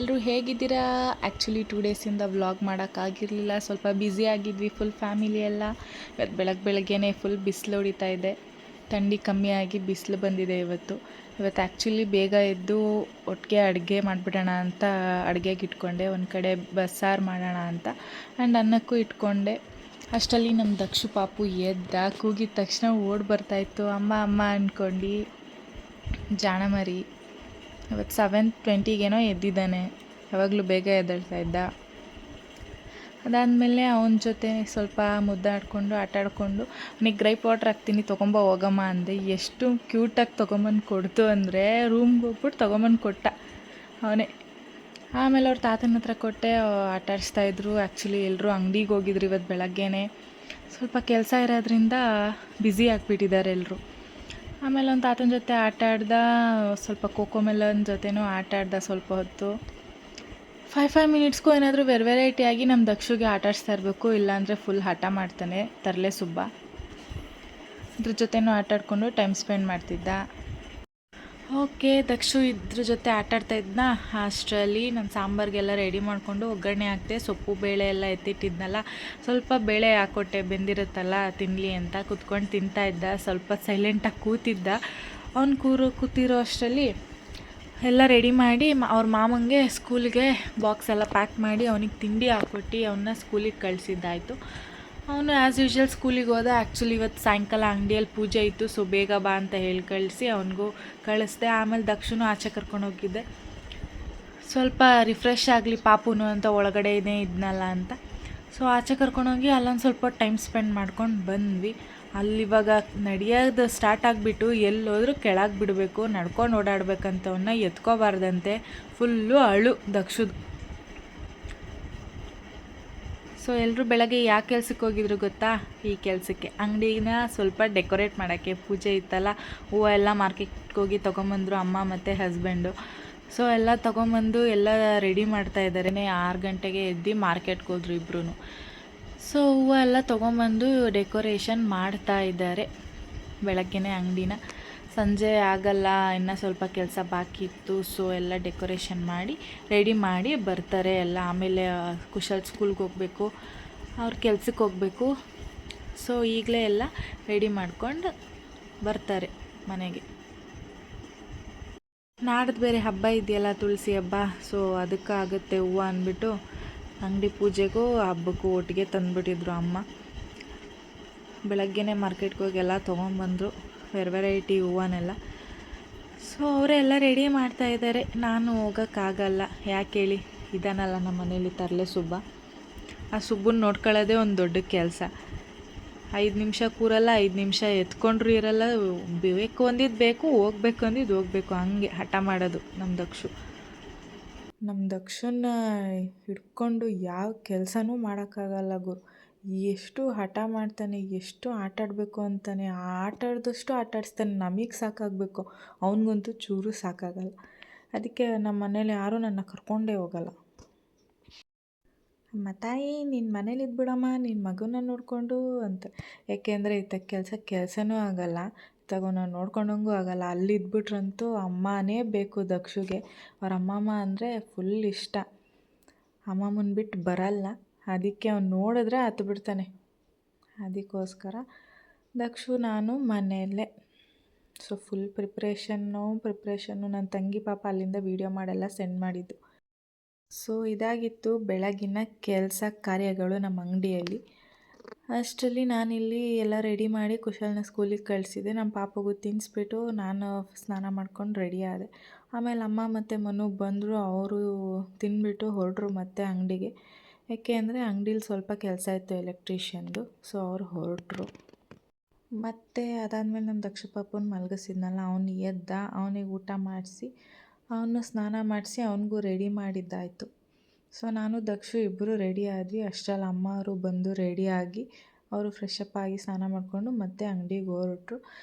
ಎಲ್ಲರೂ ಹೇಗಿದ್ದೀರಾ? Actually 2 ಡೇಸಿಂದ vlog ಮಾಡೋಕ್ಕಾಗಿರಲಿಲ್ಲ, ಸ್ವಲ್ಪ ಬ್ಯುಸಿ ಆಗಿದ್ವಿ ಫುಲ್ ಫ್ಯಾಮಿಲಿ ಎಲ್ಲ. ಇವತ್ತು ಬೆಳಗ್ಗೆನೇ ಫುಲ್ ಬಿಸಿಲು ಹೊಡಿತಾ ಇದೆ, ಥಂಡಿ ಕಮ್ಮಿಯಾಗಿ ಬಿಸಿಲು ಬಂದಿದೆ ಇವತ್ತು. ಆ್ಯಕ್ಚುಲಿ ಬೇಗ ಎದ್ದು ಒಟ್ಟಿಗೆ ಅಡುಗೆ ಮಾಡಿಬಿಡೋಣ ಅಂತ ಅಡುಗೆಗೆ ಇಟ್ಕೊಂಡೆ. ಒಂದು ಕಡೆ ಬಸ್ಸಾರು ಮಾಡೋಣ ಅಂತ ಆ್ಯಂಡ್ ಅನ್ನಕ್ಕೂ ಇಟ್ಕೊಂಡೆ. ಅಷ್ಟರಲ್ಲಿ ನಮ್ಮ ದಕ್ಷು ಪಾಪು ಎದ್ದ, ಕೂಗಿದ ತಕ್ಷಣ ಓಡಿ ಬರ್ತಾಯಿತ್ತು. ಅಮ್ಮ ಅಮ್ಮ ಅಂದ್ಕೊಂಡು ಜಾಣ ಮರಿ. ಇವತ್ತು 7:20 ಎದ್ದಿದ್ದಾನೆ, ಯಾವಾಗಲೂ ಬೇಗ ಎದ್ದೇಳ್ತಾ ಇದ್ದ. ಅದಾದಮೇಲೆ ಅವನ ಜೊತೆ ಸ್ವಲ್ಪ ಮುದ್ದಾಡಿಕೊಂಡು ಆಟಾಡಿಕೊಂಡು, ಅವನಿಗೆ ಗ್ರೈಪ್ ವಾಟ್ರ್ ಹಾಕ್ತೀನಿ ತೊಗೊಂಬ ಹೋಗಮ್ಮ ಅಂದೆ. ಎಷ್ಟು ಕ್ಯೂಟಾಗಿ ತೊಗೊಂಬಂದು ಕೊಡ್ತು ಅಂದರೆ, ರೂಮ್ಗೆ ಹೋಗ್ಬಿಟ್ಟು ತೊಗೊಂಬಂದು ಕೊಟ್ಟ ಅವನೇ. ಆಮೇಲೆ ಅವ್ರ ತಾತನ ಹತ್ರ ಕೊಟ್ಟೆ, ಆಟಾಡಿಸ್ತಾಯಿದ್ರು. ಆ್ಯಕ್ಚುಲಿ ಎಲ್ಲರೂ ಅಂಗಡಿಗೆ ಹೋಗಿದ್ರು ಇವತ್ತು ಬೆಳಗ್ಗೆನೇ, ಸ್ವಲ್ಪ ಕೆಲಸ ಇರೋದ್ರಿಂದ ಬ್ಯುಸಿ ಆಗಿಬಿಟ್ಟಿದ್ದಾರೆ ಎಲ್ಲರೂ. ಆಮೇಲೆ ಒಂದು ತಾತನ ಜೊತೆ ಆಟ ಆಡ್ದ, ಸ್ವಲ್ಪ ಕೋಕೋಮೆಲನ್ ಜೊತೆನೂ ಆಟ ಆಡ್ದ ಸ್ವಲ್ಪ ಹೊತ್ತು. 5 ಮಿನಿಟ್ಸ್ಗೂ ಏನಾದರೂ ವೆರೈಟಿಯಾಗಿ ನಮ್ಮ ದಕ್ಷುಗೆ ಆಟ ಆಡಿಸ್ತಾ ಇರಬೇಕು, ಇಲ್ಲಾಂದರೆ ಫುಲ್ ಹಠ ಮಾಡ್ತಾನೆ ತರಲೆ ಸುಬ್ಬ. ಇದ್ರ ಜೊತೆನೂ ಆಟ ಆಡ್ಕೊಂಡು ಟೈಮ್ ಸ್ಪೆಂಡ್ ಮಾಡ್ತಿದ್ದ. ಓಕೆ, ದಕ್ಷು ಇದ್ರ ಜೊತೆ ಆಟಾಡ್ತಾ ಇದ್ನ. ಅಷ್ಟರಲ್ಲಿ ನಾನು ಸಾಂಬಾರಿಗೆಲ್ಲ ರೆಡಿ ಮಾಡಿಕೊಂಡು ಒಗ್ಗರಣೆ ಹಾಕ್ತೆ. ಸೊಪ್ಪು ಬೇಳೆ ಎಲ್ಲ ಎತ್ತಿಟ್ಟಿದ್ನಲ್ಲ, ಸ್ವಲ್ಪ ಬೇಳೆ ಹಾಕ್ಕೊಟ್ಟೆ, ಬೆಂದಿರುತ್ತಲ್ಲ ತಿನ್ನಲಿ ಅಂತ. ಕುತ್ಕೊಂಡು ತಿಂತಾಯಿದ್ದ, ಸ್ವಲ್ಪ ಸೈಲೆಂಟಾಗಿ ಕೂತಿದ್ದ. ಅವ್ನು ಕೂತಿರೋ ಅಷ್ಟರಲ್ಲಿ ಎಲ್ಲ ರೆಡಿ ಮಾಡಿ ಅವ್ರ ಮಾಮಂಗೆ ಸ್ಕೂಲಿಗೆ ಬಾಕ್ಸ್ ಎಲ್ಲ ಪ್ಯಾಕ್ ಮಾಡಿ ಅವನಿಗೆ ತಿಂಡಿ ಹಾಕ್ಕೊಟ್ಟು ಅವನ್ನ ಸ್ಕೂಲಿಗೆ ಕಳಿಸಿದ್ದಾಯಿತು. ಅವನು ಆ್ಯಸ್ ಯೂಶ್ವಲ್ ಸ್ಕೂಲಿಗೆ ಹೋದ. ಆ್ಯಕ್ಚುಲಿ ಇವತ್ತು ಸಾಯಂಕಾಲ ಅಂಗಡಿಯಲ್ಲಿ ಪೂಜೆ ಇತ್ತು, ಸೊ ಬೇಗ ಬಾ ಅಂತ ಹೇಳಿ ಕಳಿಸಿ ಅವನಿಗೂ ಕಳಿಸ್ದೆ. ಆಮೇಲೆ ದಕ್ಷಿಣ ಆಚೆ ಕರ್ಕೊಂಡು ಹೋಗಿದ್ದೆ, ಸ್ವಲ್ಪ ರಿಫ್ರೆಶ್ ಆಗಲಿ ಪಾಪುನು ಅಂತ, ಒಳಗಡೆನೇ ಇದ್ನಲ್ಲ ಅಂತ. ಸೊ ಆಚೆ ಕರ್ಕೊಂಡೋಗಿ ಅಲ್ಲೊಂದು ಸ್ವಲ್ಪ ಟೈಮ್ ಸ್ಪೆಂಡ್ ಮಾಡ್ಕೊಂಡು ಬಂದ್ವಿ. ಅಲ್ಲಿವಾಗ ನಡೆಯೋದು ಸ್ಟಾರ್ಟ್ ಆಗಿಬಿಟ್ಟು ಎಲ್ಲೋದ್ರೂ ಕೆಳಗೆ ಬಿಡಬೇಕು, ನಡ್ಕೊಂಡು ಓಡಾಡ್ಬೇಕಂತವನ್ನ ಎತ್ಕೋಬಾರ್ದಂತೆ. ಫುಲ್ಲು ಅಳು ದಕ್ಷುದು. ಸೊ ಎಲ್ಲರೂ ಬೆಳಗ್ಗೆ ಯಾಕೆ ಕೆಲ್ಸಕ್ಕೆ ಹೋಗಿದ್ರು ಗೊತ್ತಾ? ಈ ಕೆಲಸಕ್ಕೆ, ಅಂಗಡಿನ ಸ್ವಲ್ಪ ಡೆಕೋರೇಟ್ ಮಾಡೋಕ್ಕೆ. ಪೂಜೆ ಇತ್ತಲ್ಲ, ಹೂವು ಎಲ್ಲ ಮಾರ್ಕೆಟ್ಗೆ ಹೋಗಿ ತೊಗೊಂಬಂದರು ಅಮ್ಮ ಮತ್ತು ಹಸ್ಬೆಂಡು. ಸೊ ಎಲ್ಲ ತೊಗೊಂಬಂದು ಎಲ್ಲ ರೆಡಿ ಮಾಡ್ತಾಯಿದ್ದಾರೆ. 6 ಗಂಟೆಗೆ ಎದ್ದು ಮಾರ್ಕೆಟ್ಗೆ ಹೋದ್ರು ಇಬ್ಬರೂ. ಸೊ ಹೂವು ಎಲ್ಲ ತೊಗೊಂಬಂದು ಡೆಕೋರೇಷನ್ ಮಾಡ್ತಾ ಇದ್ದಾರೆ ಬೆಳಗ್ಗೆನೇ ಅಂಗಡಿನ. ಸಂಜೆ ಆಗಲ್ಲ, ಇನ್ನೂ ಸ್ವಲ್ಪ ಕೆಲಸ ಬಾಕಿ ಇತ್ತು. ಸೊ ಎಲ್ಲ ಡೆಕೋರೇಷನ್ ಮಾಡಿ ರೆಡಿ ಮಾಡಿ ಬರ್ತಾರೆ ಎಲ್ಲ. ಆಮೇಲೆ ಕುಶಲ್ ಸ್ಕೂಲ್ಗೆ ಹೋಗಬೇಕು, ಅವ್ರ ಕೆಲ್ಸಕ್ಕೆ ಹೋಗಬೇಕು. ಸೊ ಈಗಲೇ ಎಲ್ಲ ರೆಡಿ ಮಾಡ್ಕೊಂಡು ಬರ್ತಾರೆ ಮನೆಗೆ. ನಾಡ್ದು ಬೇರೆ ಹಬ್ಬ ಇದೆಯಲ್ಲ, ತುಳಸಿ ಹಬ್ಬ. ಸೊ ಅದಕ್ಕಾಗುತ್ತೆ ಹೂವು ಅಂದ್ಬಿಟ್ಟು ಅಂಗಡಿ ಪೂಜೆಗೂ ಹಬ್ಬಕ್ಕೂ ಒಟ್ಟಿಗೆ ತಂದುಬಿಟ್ಟಿದ್ರು ಅಮ್ಮ. ಬೆಳಗ್ಗೆನೇ ಮಾರ್ಕೆಟ್ಗೆ ಹೋಗಿ ಎಲ್ಲ ತೊಗೊಂಬಂದರು, ವೆರೈಟಿ ಹೂವನ್ನೆಲ್ಲ. ಸೊ ಅವರೇ ಎಲ್ಲ ರೆಡಿ ಮಾಡ್ತಾಯಿದ್ದಾರೆ. ನಾನು ಹೋಗೋಕ್ಕಾಗಲ್ಲ, ಯಾಕೆ ಹೇಳಿ, ಇದಾನಲ್ಲ ನಮ್ಮ ಮನೇಲಿ ತರಲೆ ಸುಬ್ಬ. ಆ ಸುಬ್ಬನ ನೋಡ್ಕೊಳ್ಳೋದೇ ಒಂದು ದೊಡ್ಡ ಕೆಲಸ. 5 ನಿಮಿಷ ಕೂರಲ್ಲ, 5 ನಿಮಿಷ ಎತ್ಕೊಂಡ್ರು ಇರಲ್ಲ. ಬೇಕು ಅಂದಿದ್ದು ಬೇಕು, ಹೋಗ್ಬೇಕು ಅಂದಿದ್ದು ಹೋಗಬೇಕು, ಹಂಗೆ ಹಠ ಮಾಡೋದು ನಮ್ಮ ದಕ್ಷನ ಹಿಡ್ಕೊಂಡು ಯಾವ ಕೆಲಸನೂ ಮಾಡೋಕ್ಕಾಗಲ್ಲ ಗುರು. ಎಷ್ಟು ಹಠ ಮಾಡ್ತಾನೆ, ಎಷ್ಟು ಆಟ ಆಡಬೇಕು ಅಂತಾನೆ. ಆಟ ಆಡಿದಷ್ಟು ಆಟ ಆಡಿಸ್ತಾನೆ, ನಮಗೆ ಸಾಕಾಗಬೇಕು, ಅವನಿಗಂತೂ ಚೂರು ಸಾಕಾಗಲ್ಲ. ಅದಕ್ಕೆ ನಮ್ಮ ಮನೇಲಿ ಯಾರೂ ನನ್ನ ಕರ್ಕೊಂಡೇ ಹೋಗಲ್ಲ. ಅಮ್ಮ ತಾಯಿ ನಿನ್ನ ಮನೇಲಿ ಇದ್ಬಿಡಮ್ಮ, ನಿನ್ನ ಮಗನ ನೋಡಿಕೊಂಡು ಅಂತ. ಯಾಕೆಂದರೆ ಇತ್ತ ಕೆಲಸನೂ ಆಗಲ್ಲ, ನಾವು ನೋಡ್ಕೊಂಡಂಗೂ ಆಗಲ್ಲ. ಅಲ್ಲಿ ಇದ್ಬಿಟ್ರಂತೂ ಅಮ್ಮನೇ ಬೇಕು ದಕ್ಷುಗೆ. ಅವ್ರ ಅಮ್ಮಮ್ಮ ಅಂದರೆ ಫುಲ್ ಇಷ್ಟ. ಅಮ್ಮಮ್ಮನ ಬಿಟ್ಟು ಬರಲ್ಲ. ಅದಕ್ಕೆ ಅವ್ನು ನೋಡಿದ್ರೆ ಹತ್ತು ಬಿಡ್ತಾನೆ. ಅದಕ್ಕೋಸ್ಕರ ದಕ್ಷು ನಾನು ಮನೆಯಲ್ಲೇ. So full preparation. ನನ್ನ ತಂಗಿ ಪಾಪ ಅಲ್ಲಿಂದ ವೀಡಿಯೋ ಮಾಡೆಲ್ಲ ಸೆಂಡ್ ಮಾಡಿದ್ದು. ಸೊ ಇದಾಗಿತ್ತು ಬೆಳಗಿನ ಕೆಲಸ ಕಾರ್ಯಗಳು ನಮ್ಮ ಅಂಗಡಿಯಲ್ಲಿ. ಅಷ್ಟರಲ್ಲಿ ನಾನಿಲ್ಲಿ ಎಲ್ಲ ರೆಡಿ ಮಾಡಿ ಕುಶಲ್ನ ಸ್ಕೂಲಿಗೆ ಕಳಿಸಿದೆ. ನಮ್ಮ ಪಾಪಗೂ ತಿನ್ನಿಸ್ಬಿಟ್ಟು ನಾನು ಸ್ನಾನ ಮಾಡ್ಕೊಂಡು ರೆಡಿ ಆದೆ. ಆಮೇಲೆ ಅಮ್ಮ ಮತ್ತು ಮನು ಬಂದರು, ಅವರು ತಿಂದ್ಬಿಟ್ಟು ಹೊರಟ್ರು ಮತ್ತೆ ಅಂಗಡಿಗೆ. ಯಾಕೆ ಅಂದರೆ ಅಂಗಡೀಲಿ ಸ್ವಲ್ಪ ಕೆಲಸ ಇತ್ತು ಎಲೆಕ್ಟ್ರಿಷಿಯನ್ದು. ಸೊ ಅವ್ರು ಹೊರಟ್ರು. ಮತ್ತು ಅದಾದಮೇಲೆ ನಮ್ಮ ದಕ್ಷ ಪಾಪನ ಮಲಗಿಸಿದ್ನಲ್ಲ, ಅವನು ಎದ್ದ. ಅವನಿಗೆ ಊಟ ಮಾಡಿಸಿ ಅವನು ಸ್ನಾನ ಮಾಡಿಸಿ ಅವನಿಗೂ ರೆಡಿ ಮಾಡಿದ್ದಾಯಿತು. ಸೊ ನಾನು ದಕ್ಷು ಇಬ್ಬರು ರೆಡಿ ಆದ್ವಿ. ಅಷ್ಟರಲ್ಲಿ ಅಮ್ಮ ಅವರು ಬಂದು ರೆಡಿಯಾಗಿ ಅವರು ಫ್ರೆಶಪ್ ಆಗಿ ಸ್ನಾನ ಮಾಡಿಕೊಂಡು ಮತ್ತೆ ಅಂಗಡಿಗೆ ಹೊರಟ್ರು.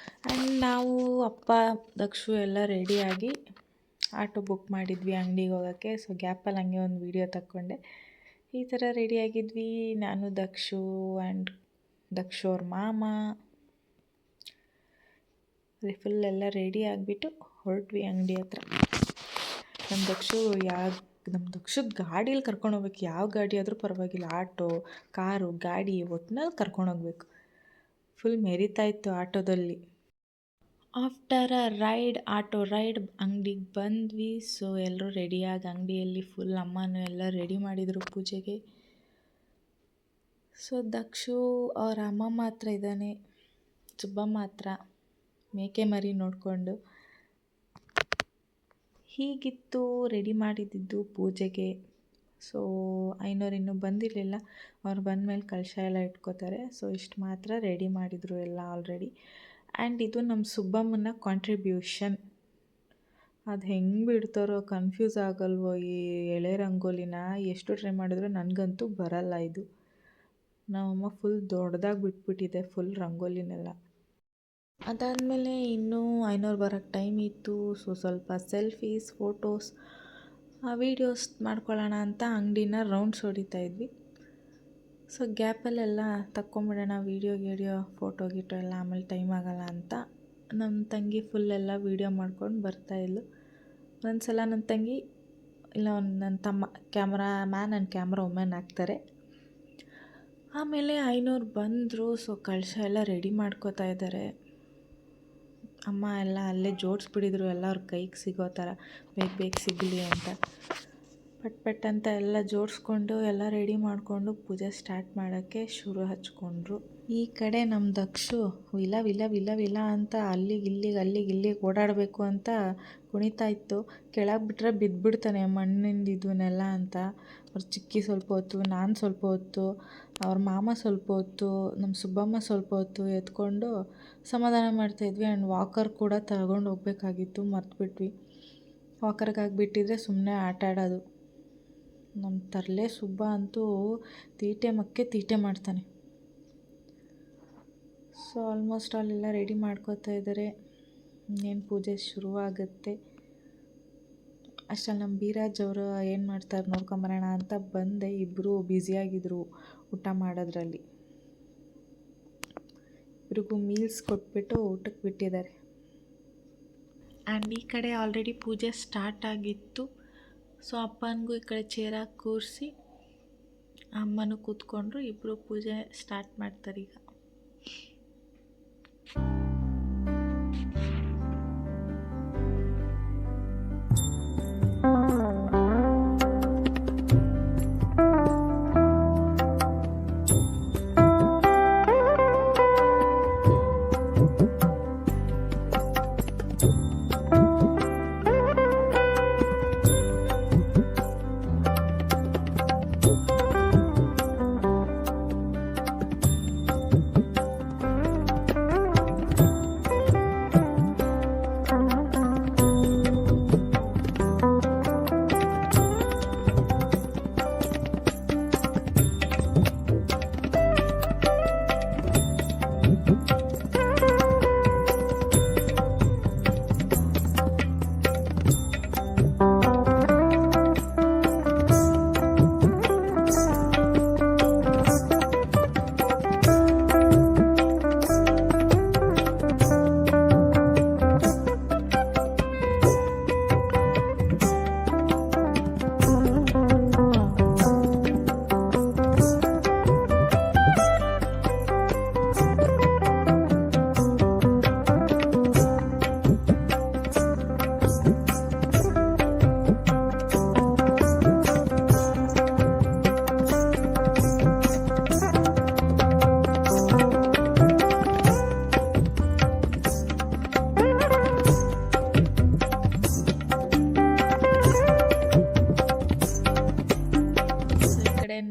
ಆ್ಯಂಡ್ ನಾವು ಅಪ್ಪ ದಕ್ಷು ಎಲ್ಲ ರೆಡಿಯಾಗಿ ಆಟೋ ಬುಕ್ ಮಾಡಿದ್ವಿ ಅಂಗಡಿಗೆ ಹೋಗೋಕ್ಕೆ. ಸೊ ಗ್ಯಾಪಲ್ಲಿ ಹಂಗೆ ಒಂದು ವೀಡಿಯೋ ತಕ್ಕೊಂಡೆ. ಈ ಥರ ರೆಡಿಯಾಗಿದ್ವಿ ನಾನು, ದಕ್ಷು ಆ್ಯಂಡ್ ದಕ್ಷು ಅವ್ರ ಮಾಮ. ಫುಲ್ ಎಲ್ಲ ರೆಡಿ ಆಗಿಬಿಟ್ಟು ಹೊರಟ್ವಿ ಅಂಗಡಿ ಹತ್ರ. ನಮ್ಮ ದಕ್ಷು ನಮ್ಮ ದಕ್ಷದ ಗಾಡೀಲಿ ಕರ್ಕೊಂಡೋಗ್ಬೇಕು. ಯಾವ ಗಾಡಿ ಆದರೂ ಪರವಾಗಿಲ್ಲ, ಆಟೋ, ಕಾರು, ಗಾಡಿ ಒಟ್ನಲ್ಲಿ ಕರ್ಕೊಂಡೋಗ್ಬೇಕು. ಫುಲ್ ಮೆರಿತಾ ಇತ್ತು ಆಟೋದಲ್ಲಿ. After a ride, auto ride ಅಂಗಡಿಗೆ ಬಂದ್ವಿ. ಸೊ ಎಲ್ಲರೂ ರೆಡಿಯಾಗಿ ಅಂಗಡಿಯಲ್ಲಿ ಫುಲ್ ಅಮ್ಮನೂ ಎಲ್ಲ ರೆಡಿ ಮಾಡಿದರು ಪೂಜೆಗೆ. ಸೊ ದಕ್ಷು ಅವ್ರ ಅಮ್ಮಮ್ಮ ಹತ್ರ ಇದ್ದಾನೆ, ಸುಬ್ಬಮ್ಮ ಹತ್ರ ಮೇಕೆ ಮರಿ ನೋಡಿಕೊಂಡು. ಹೀಗಿತ್ತು ರೆಡಿ ಮಾಡಿದ್ದು ಪೂಜೆಗೆ. ಸೊ ಐನೋರು ಇನ್ನೂ ಬಂದಿರಲಿಲ್ಲ, ಅವ್ರು ಬಂದಮೇಲೆ ಕಲಶ ಎಲ್ಲ ಇಟ್ಕೋತಾರೆ. ಸೊ ಇಷ್ಟು ಮಾತ್ರ ರೆಡಿ ಮಾಡಿದರು ಎಲ್ಲ ಆಲ್ರೆಡಿ. ಆ್ಯಂಡ್ ಇದು ನಮ್ಮ ಸುಬ್ಬಮ್ಮನ ಕಾಂಟ್ರಿಬ್ಯೂಷನ್. ಅದು ಹೆಂಗೆ ಬಿಡ್ತಾರೋ ಕನ್ಫ್ಯೂಸ್ ಆಗಲ್ವೋ ಈ ಎಳೆ ರಂಗೋಲಿನ. ಎಷ್ಟು ಟ್ರೈ ಮಾಡಿದ್ರು ನನಗಂತೂ ಬರಲ್ಲ ಇದು. ನಮ್ಮಮ್ಮ ಫುಲ್ ದೊಡ್ಡದಾಗಿ ಬಿಟ್ಬಿಟ್ಟಿದೆ ಫುಲ್ ರಂಗೋಲಿನೆಲ್ಲ. ಅದಾದಮೇಲೆ ಇನ್ನೂ ಐನೋರು ಬರೋಕ್ಕೆ ಟೈಮ್ ಇತ್ತು. ಸೊ ಸ್ವಲ್ಪ ಸೆಲ್ಫೀಸ್, ಫೋಟೋಸ್, ವೀಡಿಯೋಸ್ ಮಾಡ್ಕೊಳ್ಳೋಣ ಅಂತ ಅಂಗಡಿನ ರೌಂಡ್ಸ್ ಹೊಡಿತಾಯಿದ್ವಿ. ಸೊ ಗ್ಯಾಪಲ್ಲೆಲ್ಲ ತಕ್ಕೊಂಬಿಡೋಣ ವೀಡಿಯೋ ಫೋಟೋ ಗೀಟೋ ಎಲ್ಲ, ಆಮೇಲೆ ಟೈಮ್ ಆಗೋಲ್ಲ ಅಂತ ನಮ್ಮ ತಂಗಿ ಫುಲ್ಲೆಲ್ಲ ವೀಡಿಯೋ ಮಾಡ್ಕೊಂಡು ಬರ್ತಾಯಿದ್ಲು. ಒಂದು ಸಲ ನನ್ನ ತಂಗಿ ಇಲ್ಲ ನನ್ನ ತಮ್ಮ ಕ್ಯಾಮ್ರಾಮ್ಯಾನ್ ಆ್ಯಂಡ್ ಕ್ಯಾಮ್ರಾ ವುಮೆನ್ ಆಗ್ತಾರೆ. ಆಮೇಲೆ ಐನೋರು ಬಂದರು. ಸೊ ಕಳಶ ಎಲ್ಲ ರೆಡಿ ಮಾಡ್ಕೋತಾ ಇದ್ದಾರೆ. ಅಮ್ಮ ಎಲ್ಲ ಅಲ್ಲೇ ಜೋಡಿಸ್ಬಿಟ್ಟಿದ್ರು, ಎಲ್ಲ ಅವ್ರ ಕೈಗೆ ಸಿಗೋ ಥರ ಬೇಗ ಸಿಗಲಿ ಅಂತ. ಪಟ್ ಅಂತ ಎಲ್ಲ ಜೋಡಿಸ್ಕೊಂಡು ಎಲ್ಲ ರೆಡಿ ಮಾಡಿಕೊಂಡು ಪೂಜೆ ಸ್ಟಾರ್ಟ್ ಮಾಡೋಕ್ಕೆ ಶುರು ಹಚ್ಕೊಂಡ್ರು. ಈ ಕಡೆ ನಮ್ಮ ದಕ್ಷು ವಿಲ ವಿಲ ವಿಲ ವಿಲ ಅಂತ ಅಲ್ಲಿಗೆ ಓಡಾಡಬೇಕು ಅಂತ ಕುಣಿತಾ ಇತ್ತು. ಕೆಳಗೆ ಬಿಟ್ಟರೆ ಬಿದ್ದುಬಿಡ್ತಾನೆ ಮಣ್ಣಿಂದ ಇದನ್ನೆಲ್ಲ ಅಂತ. ಅವ್ರ ಚಿಕ್ಕಿ ಸ್ವಲ್ಪ ಹೊತ್ತು, ನಾನು ಸ್ವಲ್ಪ ಹೊತ್ತು, ಅವ್ರ ಮಾಮ ಸ್ವಲ್ಪ ಹೊತ್ತು, ನಮ್ಮ ಸುಬ್ಬಮ್ಮ ಸ್ವಲ್ಪ ಹೊತ್ತು ಎತ್ಕೊಂಡು ಸಮಾಧಾನ ಮಾಡ್ತಾಯಿದ್ವಿ. ಆ್ಯಂಡ್ ವಾಕರ್ ಕೂಡ ತಗೊಂಡು ಹೋಗ್ಬೇಕಾಗಿತ್ತು, ಮರ್ತುಬಿಟ್ವಿ. ವಾಕರ್ಗೆ ಆಗಿಬಿಟ್ಟಿದ್ರೆ ಸುಮ್ಮನೆ ಆಟ ಆಡೋದು. ನಮ್ಮ ತರಲೆ ಸುಬ್ಬ ಅಂತೂ ತೀಟೆ ಮಾಡ್ತಾನೆ. ಸೊ ಆಲ್ಮೋಸ್ಟ್ ಅಲ್ಲೆಲ್ಲ ರೆಡಿ ಮಾಡ್ಕೋತಾ ಇದ್ದಾರೆ. ಇನ್ನೇನು ಪೂಜೆ ಶುರುವಾಗುತ್ತೆ. ಅಷ್ಟರಲ್ಲಿ ನಮ್ಮ ಬೀರಾಜ್ ಅವರು ಏನು ಮಾಡ್ತಾರೆ ನೋಡ್ಕೊಂಬರೋಣ ಅಂತ ಬಂದೆ. ಇಬ್ಬರು ಬ್ಯುಸಿಯಾಗಿದ್ದರು ಊಟ ಮಾಡೋದ್ರಲ್ಲಿ. ಇಬ್ರಿಗೂ ಮೀಲ್ಸ್ ಕೊಟ್ಬಿಟ್ಟು ಊಟಕ್ಕೆ ಬಿಟ್ಟಿದ್ದಾರೆ. ಆ್ಯಂಡ್ ಈ ಕಡೆ ಆಲ್ರೆಡಿ ಪೂಜೆ ಸ್ಟಾರ್ಟ್ ಆಗಿತ್ತು. ಸೊ ಅಪ್ಪನಿಗೂ ಈ ಕಡೆ ಚೇರಾಗಿ ಕೂರಿಸಿ ಅಮ್ಮನೂ ಕೂತ್ಕೊಂಡ್ರು. ಇಬ್ಬರು ಪೂಜೆ ಸ್ಟಾರ್ಟ್ ಮಾಡ್ತಾರೆ ಈಗ.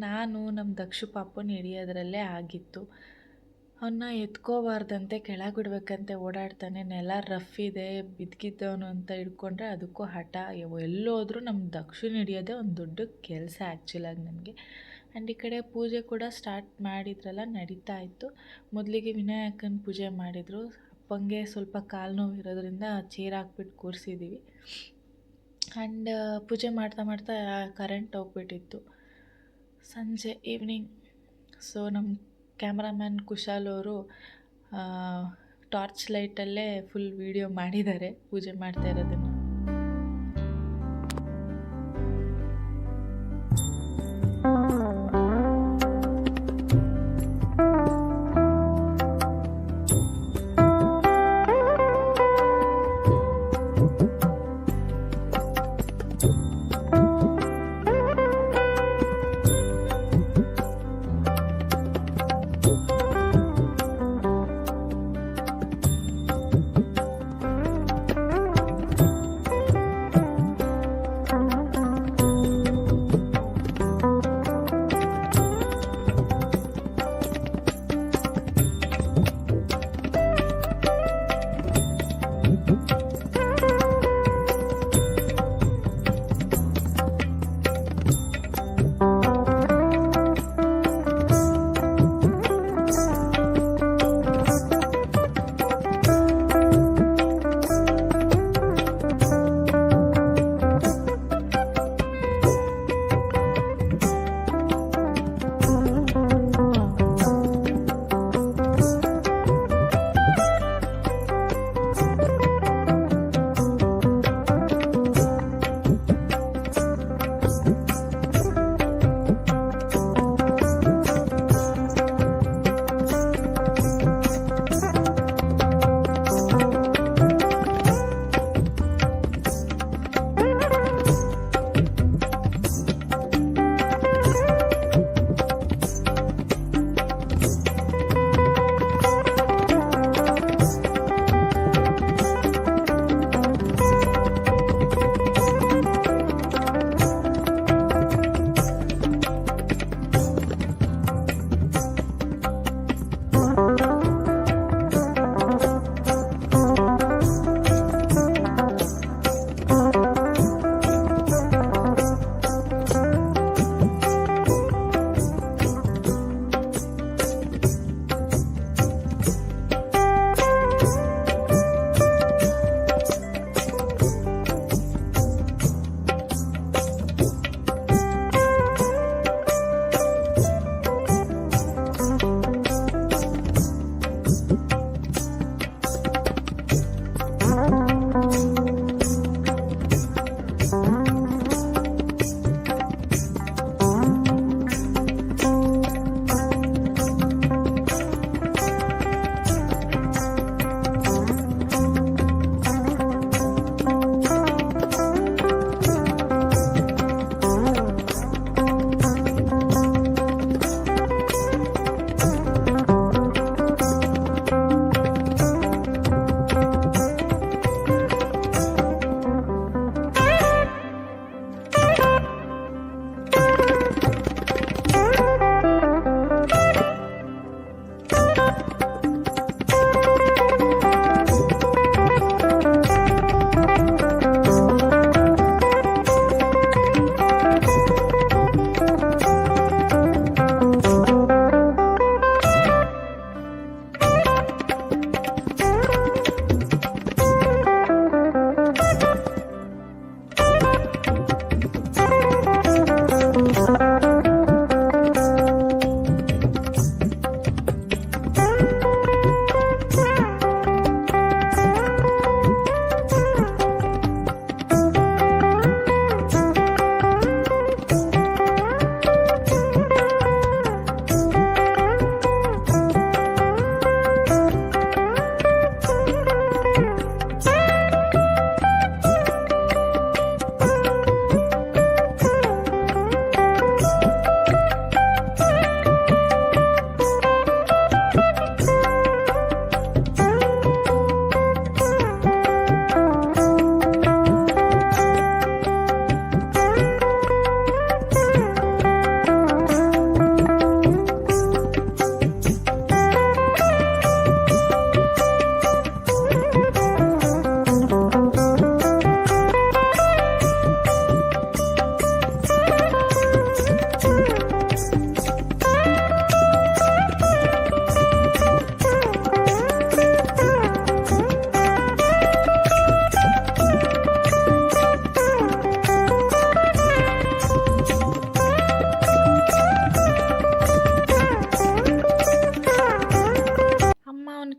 ನಾನು ನಮ್ಮ ದಕ್ಷು ಪಾಪನ ಹಿಡಿಯೋದ್ರಲ್ಲೇ ಆಗಿತ್ತು. ಅವನ್ನ ಎತ್ಕೋಬಾರ್ದಂತೆ ಕೆಳಗೆ ಬಿಡ್ಬೇಕಂತೆ ಓಡಾಡ್ತಾನೆ. ನೆಲ ರಫ್ ಇದೆ, ಬಿದ್ದಿದ್ದವನು ಅಂತ ಹಿಡ್ಕೊಂಡ್ರೆ ಅದಕ್ಕೂ ಹಠ. ಎಲ್ಲೋದ್ರೂ ನಮ್ಮ ದಕ್ಷುನ ಹಿಡಿಯೋದೇ ಒಂದು ದೊಡ್ಡ ಕೆಲಸ ಆ್ಯಕ್ಚುಲಾಗಿ ನನಗೆ. ಆ್ಯಂಡ್ ಈ ಕಡೆ ಪೂಜೆ ಕೂಡ ಸ್ಟಾರ್ಟ್ ಮಾಡಿದ್ರಲ್ಲ, ನಡೀತಾ ಇತ್ತು. ಮೊದಲಿಗೆ ವಿನಾಯಕನ ಪೂಜೆ ಮಾಡಿದರು. ಅಪ್ಪಂಗೆ ಸ್ವಲ್ಪ ಕಾಲು ನೋವು ಇರೋದ್ರಿಂದ ಚೇರ್ ಹಾಕ್ಬಿಟ್ಟು ಕೂರಿಸಿದ್ದೀವಿ. ಆ್ಯಂಡ್ ಪೂಜೆ ಮಾಡ್ತಾ ಕರೆಂಟ್ ಹೋಗ್ಬಿಟ್ಟಿತ್ತು ಸಂಜೆ ಈವ್ನಿಂಗ್. ಸೊ ನಮ್ಮ ಕ್ಯಾಮ್ರಾಮ್ಯಾನ್ ಕುಶಾಲ್ ಅವರು ಟಾರ್ಚ್ ಲೈಟಲ್ಲೇ ಫುಲ್ ವೀಡಿಯೋ ಮಾಡಿದ್ದಾರೆ ಪೂಜೆ ಮಾಡ್ತಾ ಇರೋದನ್ನು.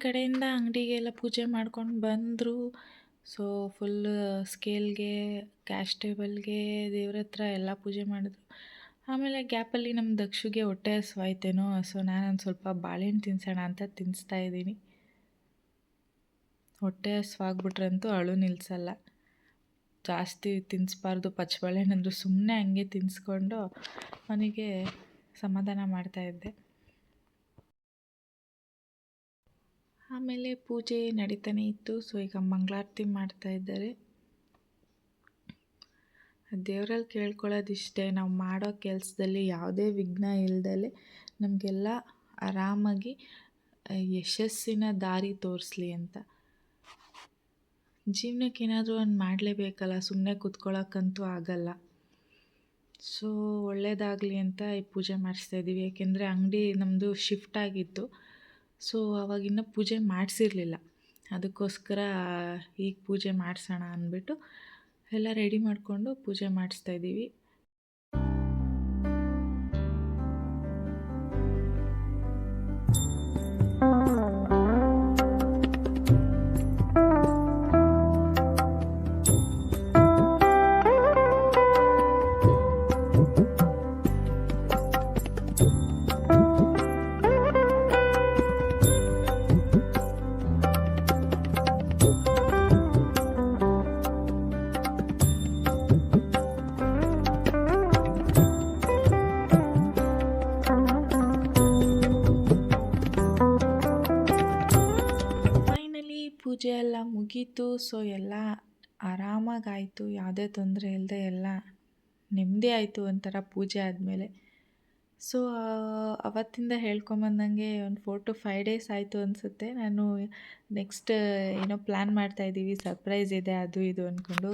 ಕಡೆಯಿಂದ ಅಂಗಡಿಗೆಲ್ಲ ಪೂಜೆ ಮಾಡ್ಕೊಂಡು ಬಂದರು. ಸೊ ಫುಲ್ ಸ್ಕೇಲ್ಗೆ, ಕ್ಯಾಶ್ ಟೇಬಲ್ಗೆ, ದೇವ್ರ ಹತ್ರ ಎಲ್ಲ ಪೂಜೆ ಮಾಡಿದ್ರು. ಆಮೇಲೆ ಗ್ಯಾಪಲ್ಲಿ ನಮ್ಮ ದಕ್ಷುಗೆ ಹೊಟ್ಟೆ ಹಸ್ವಾಯ್ತೇನೋ, ಸೊ ನಾನೊಂದು ಸ್ವಲ್ಪ ಬಾಳೆಹಣ್ಣು ತಿನ್ಸೋಣ ಅಂತ ತಿನ್ನಿಸ್ತಾ ಇದ್ದೀನಿ. ಹೊಟ್ಟೆ ಹಸ್ವಾಗ್ಬಿಟ್ರಂತೂ ಅಳು ನಿಲ್ಲಿಸಲ್ಲ. ಜಾಸ್ತಿ ತಿನ್ನಿಸ್ಬಾರ್ದು ಪಚ್ಚಬಾಳೆಹಣ್ಣು ಅಂದರು. ಸುಮ್ಮನೆ ಹಂಗೆ ತಿನ್ನಿಸ್ಕೊಂಡು ಅವನಿಗೆ ಸಮಾಧಾನ ಮಾಡ್ತಾಯಿದ್ದೆ. ಆಮೇಲೆ ಪೂಜೆ ನಡೀತಾನೆ ಇತ್ತು. ಸೊ ಈಗ ಮಂಗಳಾರತಿ ಮಾಡ್ತಾಯಿದ್ದಾರೆ. ದೇವರಲ್ಲಿ ಕೇಳ್ಕೊಳ್ಳೋದಿಷ್ಟೇ, ನಾವು ಮಾಡೋ ಕೆಲಸದಲ್ಲಿ ಯಾವುದೇ ವಿಘ್ನ ಇಲ್ದಲೆ ನಮಗೆಲ್ಲ ಆರಾಮಾಗಿ ಯಶಸ್ಸಿನ ದಾರಿ ತೋರಿಸ್ಲಿ ಅಂತ. ಜೀವನಕ್ಕೆ ಏನಾದರೂ ಒಂದು ಮಾಡಲೇಬೇಕಲ್ಲ, ಸುಮ್ಮನೆ ಕೂತ್ಕೊಳ್ಳೋಕ್ಕಂತೂ ಆಗಲ್ಲ. ಸೊ ಒಳ್ಳೆಯದಾಗಲಿ ಅಂತ ಈ ಪೂಜೆ ಮಾಡಿಸ್ತಾಯಿದ್ದೀವಿ. ಏಕೆಂದರೆ ಅಂಗಡಿ ನಮ್ಮದು ಶಿಫ್ಟ್ ಆಗಿತ್ತು. ಸೊ ಅವಾಗಿನ್ನೂ ಪೂಜೆ ಮಾಡಿಸಿರಲಿಲ್ಲ. ಅದಕ್ಕೋಸ್ಕರ ಈಗ ಪೂಜೆ ಮಾಡಿಸೋಣ ಅಂದ್ಬಿಟ್ಟು ಎಲ್ಲ ರೆಡಿ ಮಾಡಿಕೊಂಡು ಪೂಜೆ ಮಾಡಿಸ್ತಾಯಿದ್ದೀವಿ. ಪೂಜೆ ಎಲ್ಲ ಮುಗೀತು. ಸೊ ಎಲ್ಲ ಆರಾಮಾಗಾಯಿತು, ಯಾವುದೇ ತೊಂದರೆ ಇಲ್ಲದೆ ಎಲ್ಲ ನೆಮ್ಮದಿ ಆಯಿತು ಒಂಥರ ಪೂಜೆ ಆದಮೇಲೆ. ಸೊ ಅವತ್ತಿಂದ ಹೇಳ್ಕೊಂಬಂದಂಗೆ ಒಂದು 4 to 5 days ಆಯಿತು ಅನಿಸುತ್ತೆ. ನಾನು ನೆಕ್ಸ್ಟ್ ಏನೋ ಪ್ಲ್ಯಾನ್ ಮಾಡ್ತಾಯಿದ್ದೀವಿ, ಸರ್ಪ್ರೈಸ್ ಇದೆ ಅದು ಇದು ಅಂದ್ಕೊಂಡು.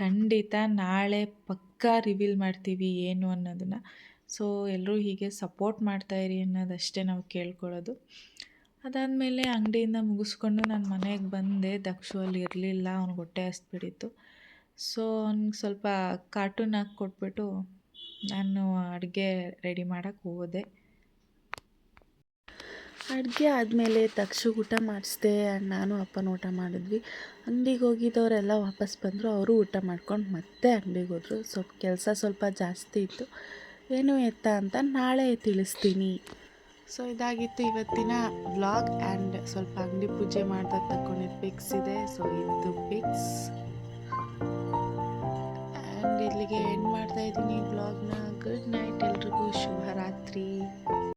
ಖಂಡಿತ ನಾಳೆ ಪಕ್ಕಾ ರಿವೀಲ್ ಮಾಡ್ತೀವಿ ಏನು ಅನ್ನೋದನ್ನು. ಸೊ ಎಲ್ಲರೂ ಹೀಗೆ ಸಪೋರ್ಟ್ ಮಾಡ್ತಾಯಿರಿ ಅನ್ನೋದಷ್ಟೇ ನಾವು ಕೇಳ್ಕೊಳ್ಳೋದು. ಅದಾದಮೇಲೆ ಅಂಗಡಿಯಿಂದ ಮುಗಿಸ್ಕೊಂಡು ನಾನು ಮನೆಗೆ ಬಂದೆ. ದಕ್ಷು ಅಲ್ಲಿ ಇರಲಿಲ್ಲ, ಅವ್ನಿಗೆ ಹೊಟ್ಟೆ ಹಸ್ಬಿಟ್ಟಿತ್ತು. ಸೊ ಅವ್ನಿಗೆ ಸ್ವಲ್ಪ ಕಾರ್ಟೂನ್ ಹಾಕಿ ಕೊಟ್ಬಿಟ್ಟು ನಾನು ಅಡುಗೆ ರೆಡಿ ಮಾಡೋಕ್ಕೆ ಹೋದೆ. ಅಡುಗೆ ಆದಮೇಲೆ ದಕ್ಷು ಊಟ ಮಾಡಿಸ್ದೆ. ನಾನು ಅಪ್ಪನ ಊಟ ಮಾಡಿದ್ವಿ. ಅಂಗಡಿಗೆ ಹೋಗಿದ್ದವರೆಲ್ಲ ವಾಪಸ್ ಬಂದರು. ಅವರು ಊಟ ಮಾಡ್ಕೊಂಡು ಮತ್ತೆ ಅಂಗಡಿಗೆ ಹೋದರು. ಕೆಲಸ ಸ್ವಲ್ಪ ಜಾಸ್ತಿ ಇತ್ತು. ಏನು ಎತ್ತ ಅಂತ ನಾಳೆ ತಿಳಿಸ್ತೀನಿ. ಸೊ ಇದಾಗಿತ್ತು ಇವತ್ತಿನ ವ್ಲಾಗ್. ಆ್ಯಂಡ್ ಸ್ವಲ್ಪ ಅಂಗಡಿ ಪೂಜೆ ಮಾಡಿದಾಗ ತಗೊಂಡಿದ್ದ ಪಿಕ್ಸ್ ಇದೆ. ಸೊ ಇದು ಪಿಕ್ಸ್. ಆ್ಯಂಡ್ ಇಲ್ಲಿಗೆ ಎಂಡ್ ಮಾಡ್ತಾಯಿದ್ದೀನಿ ವ್ಲಾಗ್ನ. ಗುಡ್ ನೈಟ್, ಎಲ್ರಿಗೂ ಶುಭರಾತ್ರಿ.